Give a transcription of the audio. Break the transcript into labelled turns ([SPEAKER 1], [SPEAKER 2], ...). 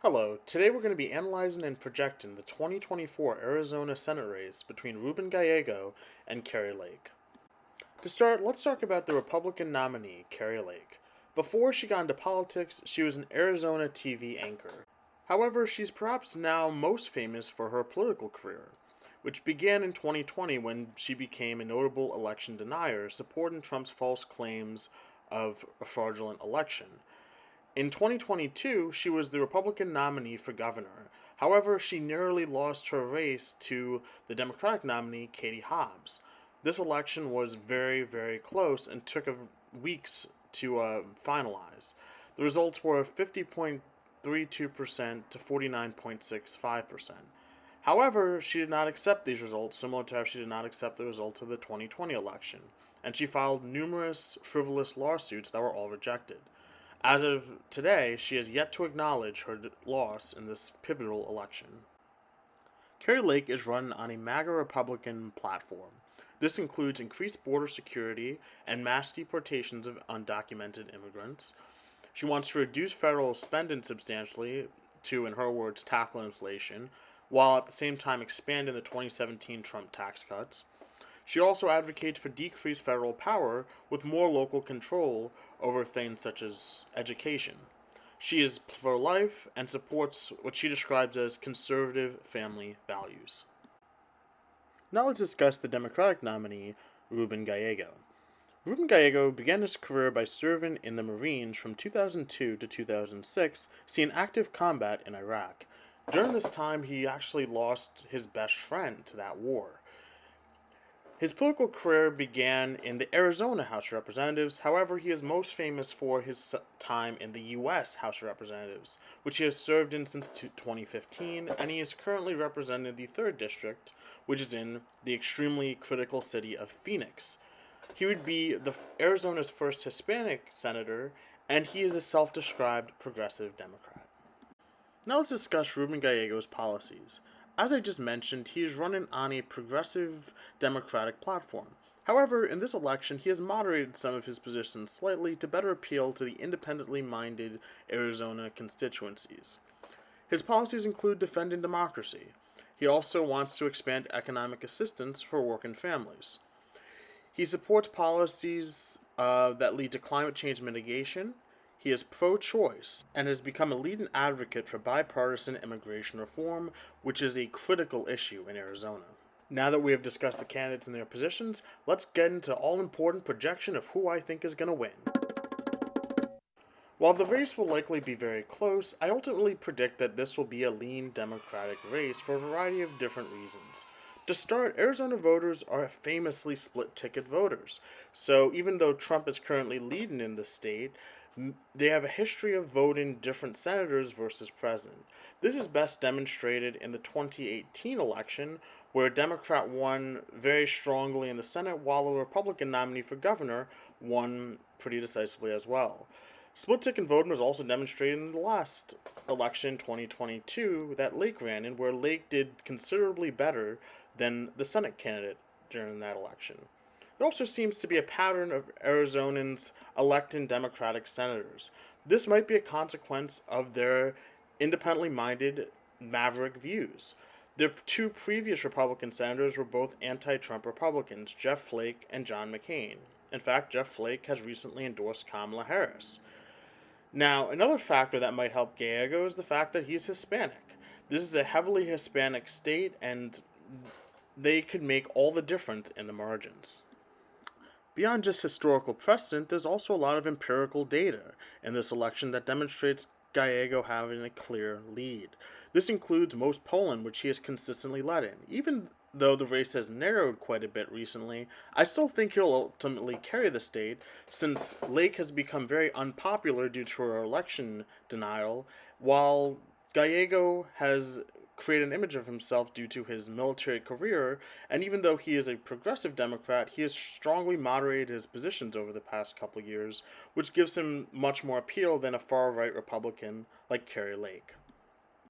[SPEAKER 1] Hello, today we're going to be analyzing and projecting the 2024 Arizona Senate race between Ruben Gallego and Kari Lake. To start, let's talk about the Republican nominee, Kari Lake. Before she got into politics, she was an Arizona TV anchor. However, she's perhaps now most famous for her political career, which began in 2020 when she became a notable election denier, supporting Trump's false claims of a fraudulent election. In 2022, she was the Republican nominee for governor. However, she narrowly lost her race to the Democratic nominee, Katie Hobbs. This election was very, very close and took weeks to finalize. The results were 50.32% to 49.65%. However, she did not accept these results, similar to how she did not accept the results of the 2020 election, and she filed numerous frivolous lawsuits that were all rejected. As of today, she has yet to acknowledge her loss in this pivotal election. Kari Lake is run on a MAGA Republican platform. This includes increased border security and mass deportations of undocumented immigrants. She wants to reduce federal spending substantially to, in her words, tackle inflation, while at the same time expanding the 2017 Trump tax cuts. She also advocates for decreased federal power with more local control over things such as education. She is pro-life and supports what she describes as conservative family values. Now let's discuss the Democratic nominee, Ruben Gallego. Ruben Gallego began his career by serving in the Marines from 2002 to 2006, seeing active combat in Iraq. During this time, he actually lost his best friend to that war. His political career began in the Arizona House of Representatives. However, he is most famous for his time in the U.S. House of Representatives, which he has served in since 2015, and he is currently representing the 3rd District, which is in the extremely critical city of Phoenix. He would be Arizona's first Hispanic senator, and he is a self-described progressive Democrat. Now let's discuss Ruben Gallego's policies. As I just mentioned, he is running on a progressive Democratic platform. However, in this election, he has moderated some of his positions slightly to better appeal to the independently minded Arizona constituencies. His policies include defending democracy. He also wants to expand economic assistance for working families. He supports policies that lead to climate change mitigation. He is pro-choice and has become a leading advocate for bipartisan immigration reform, which is a critical issue in Arizona. Now that we have discussed the candidates and their positions, let's get into the all-important projection of who I think is going to win. While the race will likely be very close, I ultimately predict that this will be a lean Democratic race for a variety of different reasons. To start, Arizona voters are famously split-ticket voters, so even though Trump is currently leading in the state, they have a history of voting different senators versus president. This is best demonstrated in the 2018 election, where a Democrat won very strongly in the Senate, while a Republican nominee for governor won pretty decisively as well. Split-ticket voting was also demonstrated in the last election, 2022, that Lake ran in, where Lake did considerably better than the Senate candidate during that election. There also seems to be a pattern of Arizonans electing Democratic senators. This might be a consequence of their independently minded maverick views. Their 2 previous Republican senators were both anti-Trump Republicans, Jeff Flake and John McCain. In fact, Jeff Flake has recently endorsed Kamala Harris. Now, another factor that might help Gallego is the fact that he's Hispanic. This is a heavily Hispanic state, and they could make all the difference in the margins. Beyond just historical precedent, there's also a lot of empirical data in this election that demonstrates Gallego having a clear lead. This includes most polling, which he has consistently led in. Even though the race has narrowed quite a bit recently, I still think he'll ultimately carry the state, since Lake has become very unpopular due to her election denial, while Gallego has create an image of himself due to his military career, and even though he is a progressive Democrat, he has strongly moderated his positions over the past couple years, which gives him much more appeal than a far-right Republican like Kari Lake.